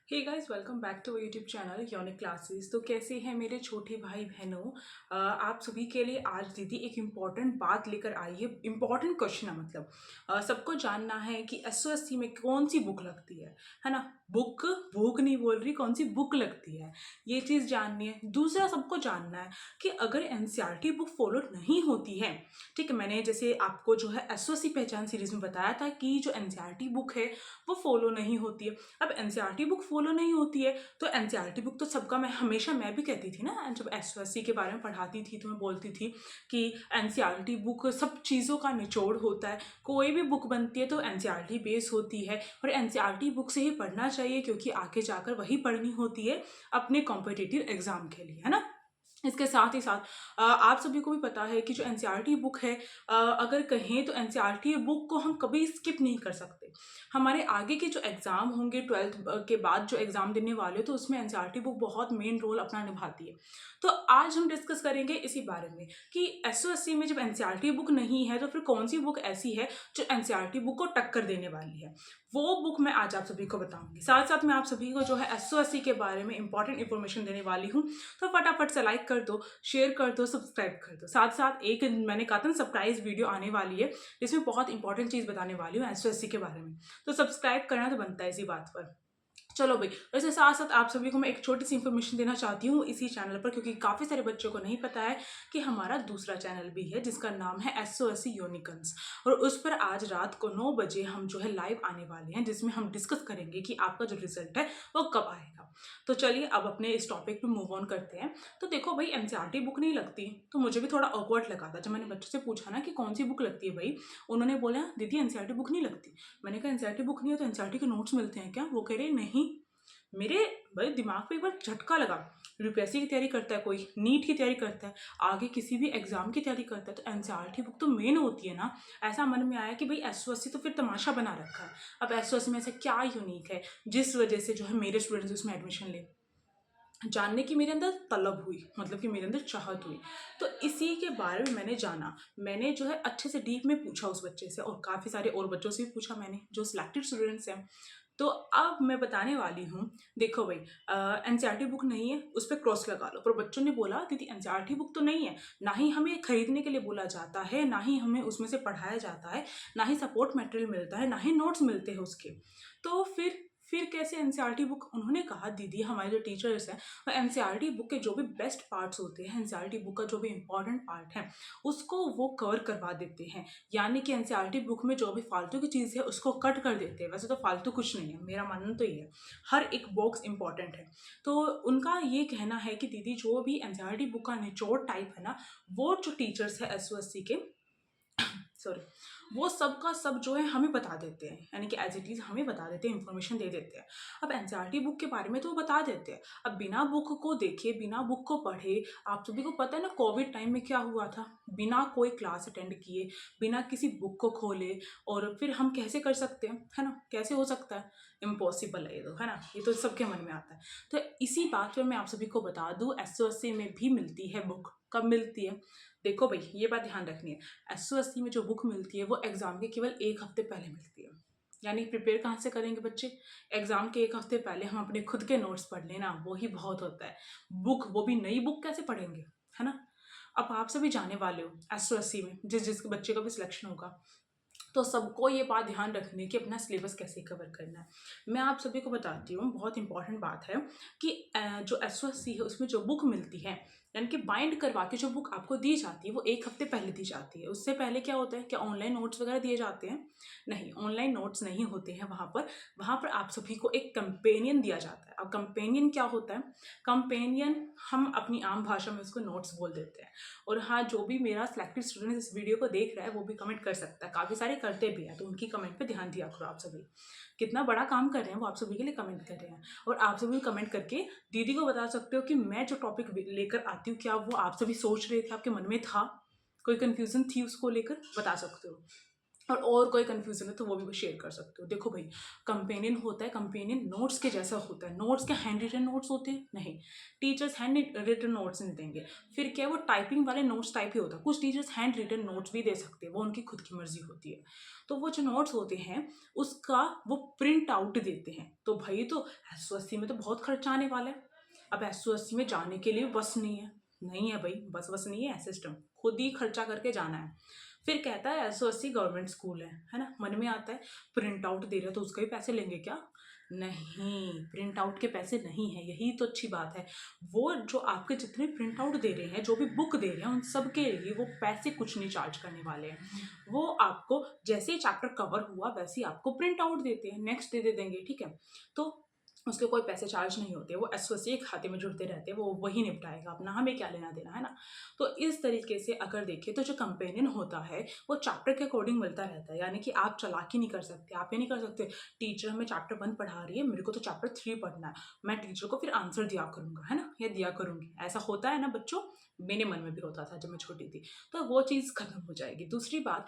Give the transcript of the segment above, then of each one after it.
Hey guys, welcome back to YouTube channel unique classes. तो कैसे हैं मेरे छोटे भाई बहनों। आप सभी के लिए आज दीदी एक इम्पॉर्टेंट बात लेकर आई है। इम्पॉर्टेंट क्वेश्चन है, मतलब सबको जानना है कि एसओएससी में कौन सी बुक लगती है ना। बुक बुक नहीं बोल रही, कौन सी बुक लगती है, ये चीज़ जाननी है। दूसरा सबको जानना है कि अगर एनसीईआरटी बुक फॉलो नहीं होती है, ठीक है, मैंने जैसे आपको जो है एसओएससी पहचान सीरीज में बताया था कि जो एनसीईआरटी बुक है वो फॉलो नहीं होती है। अब एनसीईआरटी बुक फॉलो नहीं होती है तो एनसीईआरटी बुक तो सबका, मैं भी कहती थी ना, जब एसओएससी के बारे में पढ़ाती थी तो मैं बोलती थी कि एनसीईआरटी बुक सब चीज़ों का निचोड़ होता है। कोई भी बुक बनती है तो एनसीईआरटी बेस होती है और एनसीईआरटी बुक से ही पढ़ना चाहिए, क्योंकि आगे जाकर वही पढ़नी होती है अपने कॉम्पिटिटिव एग्जाम के लिए, है ना। इसके साथ ही साथ आप सभी को भी पता है कि जो एनसीईआरटी बुक है, अगर कहें तो एनसीईआरटी बुक को हम कभी स्किप नहीं कर सकते। हमारे आगे के जो एग्ज़ाम होंगे 12th के बाद जो एग्ज़ाम देने वाले हो, तो उसमें एनसीईआरटी बुक बहुत मेन रोल अपना निभाती है। तो आज हम डिस्कस करेंगे इसी बारे में कि एसओएससी में जब एनसीईआरटी बुक नहीं है तो फिर कौन सी बुक ऐसी है जो एनसीईआरटी बुक को टक्कर देने वाली है। वो बुक मैं आज आप सभी को बताऊंगी। साथ साथ मैं आप सभी को जो है एसओएससी के बारे में इंपॉर्टेंट इन्फॉर्मेशन देने वाली हूँ। तो फटाफट से लाइक कर दो, शेयर कर दो, सब्सक्राइब कर दो। साथ साथ एक मैंने कहा था सरप्राइज वीडियो आने वाली है जिसमें बहुत इंपॉर्टेंट चीज़ बताने वाली हूँ एसओएससी के बारे में। तो सब्सक्राइब करना तो बनता है इसी बात पर। चलो भाई, वैसे साथ साथ आप सभी को मैं एक छोटी सी इन्फॉर्मेशन देना चाहती हूँ इसी चैनल पर, क्योंकि काफ़ी सारे बच्चों को नहीं पता है कि हमारा दूसरा चैनल भी है जिसका नाम है एसओएससी यूनिकन्स। और उस पर आज रात को 9 बजे हम जो है लाइव आने वाले हैं, जिसमें हम डिस्कस करेंगे कि आपका जो रिजल्ट है वो कब आएगा। तो चलिए अब अपने इस टॉपिक पे मूव ऑन करते हैं। तो देखो भाई, एनसीईआरटी बुक नहीं लगती तो मुझे भी थोड़ा ऑकवर्ड लगा था जब मैंने बच्चों से पूछा ना कि कौन सी बुक लगती है भाई। उन्होंने बोला दीदी एनसीईआरटी बुक नहीं लगती। मैंने कहा एनसीईआरटी बुक नहीं है तो एनसीईआरटी के नोट्स मिलते हैं क्या? वो कह रहे नहीं। मेरे भाई दिमाग पे एक बार झटका लगा। यूपीएससी की तैयारी करता है कोई, नीट की तैयारी करता है, आगे किसी भी एग्जाम की तैयारी करता है, तो एनसीईआरटी बुक तो मेन होती है ना। ऐसा मन में आया कि भाई एसओएससी तो फिर तमाशा बना रखा है। अब एसओएससी में ऐसा क्या यूनिक है जिस वजह से जो है मेरे स्टूडेंट्स उसमें एडमिशन ले, जानने की मेरे अंदर तलब हुई, मतलब कि मेरे अंदर चाहत हुई। तो इसी के बारे में मैंने जाना। मैंने जो है अच्छे से डीप में पूछा उस बच्चे से, और काफ़ी सारे और बच्चों से भी पूछा मैंने जो सिलेक्टेड स्टूडेंट्स हैं। तो अब मैं बताने वाली हूँ। देखो भाई, एनसीईआरटी बुक नहीं है उस पर क्रॉस लगा लो। पर बच्चों ने बोला दीदी एनसीईआरटी बुक तो नहीं है, ना ही हमें खरीदने के लिए बोला जाता है, ना ही हमें उसमें से पढ़ाया जाता है, ना ही सपोर्ट मटेरियल मिलता है, ना ही नोट्स मिलते हैं उसके। तो फिर कैसे एनसीईआरटी बुक? उन्होंने कहा दीदी हमारे जो टीचर्स हैं वो एनसीईआरटी बुक के जो भी बेस्ट पार्ट्स होते हैं, एनसीईआरटी बुक का जो भी इंपॉर्टेंट पार्ट है उसको वो कवर करवा देते हैं। यानी कि एनसीईआरटी बुक में जो भी फालतू की चीज़ है उसको कट कर देते हैं। वैसे तो फालतू कुछ नहीं है, मेरा मानना तो ये है, हर एक बॉक्स इंपॉर्टेंट है। तो उनका ये कहना है कि दीदी जो भी एनसीईआरटी बुक का निचोड़ टाइप है ना, वो जो टीचर्स है एसओएससी के, सॉरी, वो सब का सब जो है हमें बता देते हैं, यानी कि एज इट इज़ हमें बता देते हैं, इन्फॉर्मेशन दे देते हैं। अब एनसीईआरटी बुक के बारे में तो वो बता देते हैं। अब बिना बुक को देखे, बिना बुक को पढ़े, आप सभी को पता है ना कोविड टाइम में क्या हुआ था। बिना कोई क्लास अटेंड किए, बिना किसी बुक को खोले, और फिर हम कैसे कर सकते हैं, है ना, कैसे हो सकता है? इम्पॉसिबल है ये तो, है ना, ये तो सबके मन में आता है। तो इसी बात पर मैं आप सभी को बता दूँ, एसओएससी में भी मिलती है बुक। कब मिलती है? देखो भाई, ये बात ध्यान रखनी है। एसओएससी में जो बुक मिलती है वो एग्जाम के केवल एक हफ्ते पहले मिलती है। यानी प्रिपेयर कहाँ से करेंगे बच्चे? एग्जाम के एक हफ्ते पहले हम अपने खुद के नोट्स पढ़ लेना, वो ही बहुत होता है। बुक, वो भी नई बुक कैसे पढ़ेंगे, है ना। अब आप सभी जाने वाले हो एसओएससी में, जिस बच्चे का भी सिलेक्शन होगा, तो सबको ये बात ध्यान रखनी है कि अपना सिलेबस कैसे कवर करना है। मैं आप सभी को बताती हूँ, बहुत इंपॉर्टेंट बात है कि जो एसओएससी है उसमें जो बुक मिलती है, यानी कि बाइंड करवा के जो बुक आपको दी जाती है वो एक हफ्ते पहले दी जाती है। उससे पहले क्या होता है, क्या ऑनलाइन नोट्स वगैरह दिए जाते हैं? नहीं, ऑनलाइन नोट्स नहीं होते हैं वहाँ पर आप सभी को एक कंपेनियन दिया जाता है। अब कंपेनियन क्या होता है? कंपेनियन, हम अपनी आम भाषा में उसको नोट्स बोल देते हैं। और हाँ, जो भी मेरा सिलेक्टेड स्टूडेंट इस वीडियो को देख रहा है वो भी कमेंट कर सकता है, काफ़ी सारे करते भी हैं, तो उनकी कमेंट पे ध्यान दिया करो। आप सभी कितना बड़ा काम कर रहे हैं वो आप सभी के लिए कमेंट कर रहे हैं, और आप सभी कमेंट करके दीदी को बता सकते हो कि मैं जो टॉपिक लेकर आती हूँ क्या वो आप सभी सोच रहे थे, आपके मन में था, कोई कन्फ्यूजन थी उसको लेकर, बता सकते हो। और कोई कन्फ्यूजन है तो वो भी शेयर कर सकते हो। देखो भाई, कंपेनियन होता है, कंपेनियन नोट्स के जैसा होता है। नोट्स के हैंड रिटन नोट्स होते हैं? नहीं, टीचर्स हैंड रिटन नोट्स नहीं देंगे। फिर क्या है, वो टाइपिंग वाले नोट्स टाइप ही होता है। कुछ टीचर्स हैंड रिटन नोट्स भी दे सकते हैं, वो उनकी खुद की मर्जी होती है। तो वो जो नोट्स होते हैं उसका वो प्रिंट आउट देते हैं। तो भाई, तो SO80 में तो बहुत खर्चा आने वाला है। अब SO80 में जाने के लिए बस नहीं है भाई, बस नहीं है सिस्टम, खुद ही खर्चा करके जाना है। फिर कहता है SO80 गवर्नमेंट स्कूल है ना। मन में आता है प्रिंट आउट दे रहे हो तो उसके भी पैसे लेंगे क्या? नहीं, प्रिंट आउट के पैसे नहीं है, यही तो अच्छी बात है। वो जो आपके जितने प्रिंट आउट दे रहे हैं, जो भी बुक दे रहे हैं, उन सब के लिए वो पैसे कुछ नहीं चार्ज करने वाले हैं। वो आपको जैसे ही चैप्टर कवर हुआ वैसे ही आपको प्रिंट आउट देते हैं, नेक्स्ट दे देंगे, ठीक है। तो उसके कोई पैसे चार्ज नहीं होते, वो SO80 एक खाते में जुड़ते रहते हैं, वो वही निपटाएगा अपना, हमें क्या लेना देना, है ना। तो इस तरीके से अगर देखें तो जो कंपेनियन होता है वो चैप्टर के अकॉर्डिंग मिलता रहता है। यानी कि आप चालाकी नहीं कर सकते, आप ये नहीं कर सकते टीचर हमें चैप्टर 1 पढ़ा रही है, मेरे को तो चैप्टर 3 पढ़ना है, मैं टीचर को फिर आंसर दिया करूंगा, है ना, या दिया करूंगी। ऐसा होता है ना बच्चों, मेरे मन में भी होता था जब मैं छोटी थी। तो वो चीज़ खत्म हो जाएगी। दूसरी बात,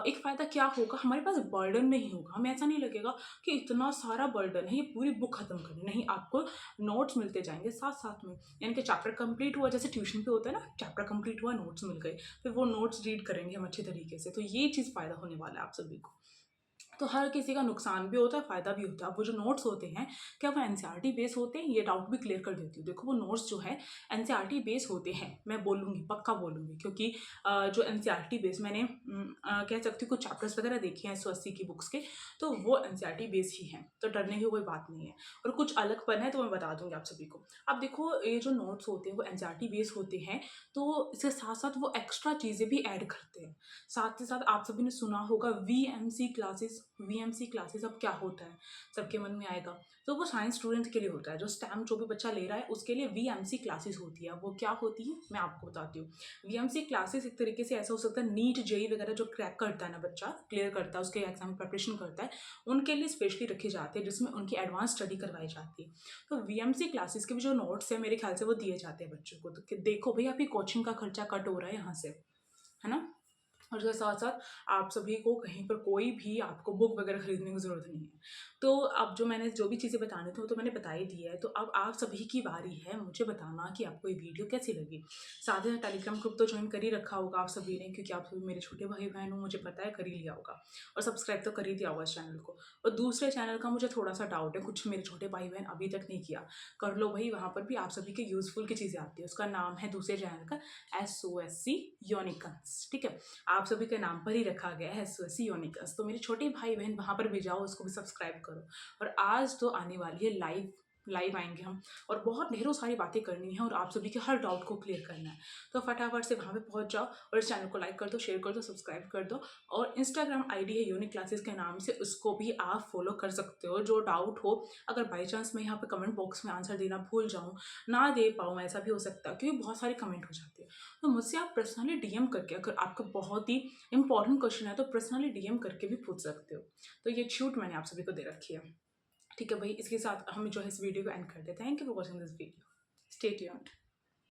एक फ़ायदा क्या होगा, हमारे पास बर्डन नहीं होगा, हमें ऐसा नहीं लगेगा कि इतना सारा बर्डन है, ये पूरी बुक खत्म करनी। नहीं, आपको नोट्स मिलते जाएंगे साथ साथ में। यानी कि चैप्टर कंप्लीट हुआ, जैसे ट्यूशन पे होता है ना, चैप्टर कंप्लीट हुआ, नोट्स मिल गए, फिर वो नोट्स रीड करेंगे हम अच्छे तरीके से। तो ये चीज़ फ़ायदा होने वाला है आप सभी को। तो हर किसी का नुकसान भी होता है, फ़ायदा भी होता है। अब वो जो नोट्स होते हैं, क्या वो NCERT बेस होते हैं? ये डाउट भी क्लियर कर देती हूँ। देखो, वो नोट्स जो है NCERT बेस होते हैं, मैं बोलूँगी, पक्का बोलूँगी, क्योंकि जो NCERT बेस मैंने कह सकती हूँ कुछ चैप्टर्स वगैरह देखे हैं SO80 की बुक्स के, तो वो NCERT बेस ही हैं, तो डरने की कोई बात नहीं है। और कुछ अलगपन है तो मैं बता दूँगी आप सभी को। अब देखो, ये जो नोट्स होते हैं वो NCERT बेस होते हैं, तो इसके साथ साथ वो एक्स्ट्रा चीज़ें भी ऐड करते हैं। साथ ही साथ आप सभी ने सुना होगा VMC क्लासेस। VMC क्लासेस अब क्या होता है, सबके मन में आएगा। तो वो साइंस स्टूडेंट के लिए होता है, जो स्टेम जो भी बच्चा ले रहा है उसके लिए VMC क्लासेस होती है। वो क्या होती है मैं आपको बताती हूँ। VMC क्लासेस एक तरीके से ऐसा हो सकता है, नीट जेई वगैरह जो क्रैक करता है ना बच्चा, क्लियर करता है, उसके एग्जाम प्रिपरेशन करता है, उनके लिए स्पेशली रखी जाती है, जिसमें उनकी एडवांस स्टडी करवाई जाती है। तो VMC क्लासेस के भी जो नोट्स है मेरे ख्याल से वो दिए जाते हैं बच्चों को। तो देखो भाई, आपकी कोचिंग का खर्चा कट हो रहा है यहाँ से, है ना। और उसके साथ साथ आप सभी को कहीं पर कोई भी आपको बुक वगैरह खरीदने की ज़रूरत नहीं है। तो अब जो मैंने जो भी चीज़ें बतानी थी वो तो मैंने बता ही दी है। तो अब आप सभी की बारी है मुझे बताना कि आपको ये वीडियो कैसी लगी। साथ ही साथ टेलीग्राम ग्रुप तो ज्वाइन कर ही रखा होगा आप सभी ने, क्योंकि आप सभी मेरे छोटे भाई बहन हो, मुझे पता है, कर ही लिया होगा। और सब्सक्राइब तो कर ही दिया होगा इस चैनल को। और दूसरे चैनल का मुझे थोड़ा सा डाउट है, कुछ मेरे छोटे भाई बहन अभी तक नहीं किया, कर लो भाई, वहाँ पर भी आप सभी के यूज़फुल की चीज़ें आती है। उसका नाम है दूसरे चैनल का SOSC यूनिकन्स, ठीक है। आप सभी के नाम पर ही रखा गया है SOSC यूनिकन्स। तो मेरे छोटे भाई बहन वहाँ पर भी जाओ, उसको भी सब्सक्राइब करो। और आज तो आने वाली है लाइव, लाइव आएंगे हम, और बहुत ढेरों सारी बातें करनी है और आप सभी के हर डाउट को क्लियर करना है। तो फटाफट से वहाँ पे पहुँच जाओ और इस चैनल को लाइक कर दो, शेयर कर दो, सब्सक्राइब कर दो। और इंस्टाग्राम आईडी है यूनिक क्लासेस के नाम से, उसको भी आप फॉलो कर सकते हो। जो डाउट हो, अगर बाई चांस मैं यहाँ पे कमेंट बॉक्स में आंसर देना भूल जाऊँ, ना दे पाऊँ, ऐसा भी हो सकता है, क्योंकि बहुत सारे कमेंट हो जाते हैं। तो मुझसे आप पर्सनली DM करके, अगर आपका बहुत ही इंपॉर्टेंट क्वेश्चन है तो पर्सनली DM करके भी पूछ सकते हो। तो ये छूट मैंने आप सभी को दे रखी है, ठीक है भाई। इसके साथ हम जो है इस वीडियो को एंड करते हैं। Thank you for watching this video, stay tuned.